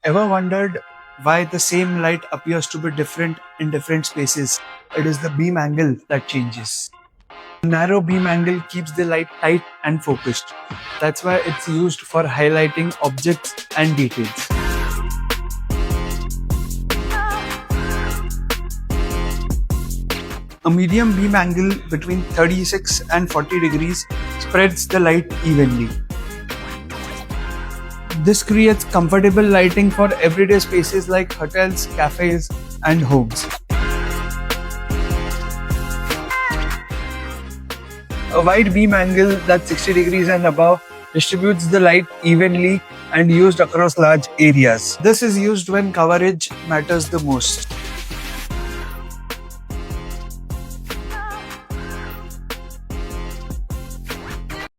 Ever wondered why the same light appears to be different in different spaces? It is the beam angle that changes. Narrow beam angle keeps the light tight and focused. That's why it's used for highlighting objects and details. A medium beam angle between 36 and 40 degrees spreads the light evenly. This creates comfortable lighting for everyday spaces like hotels, cafes, and homes. A wide beam angle that's 60 degrees and above distributes the light evenly and used across large areas. This is used when coverage matters the most.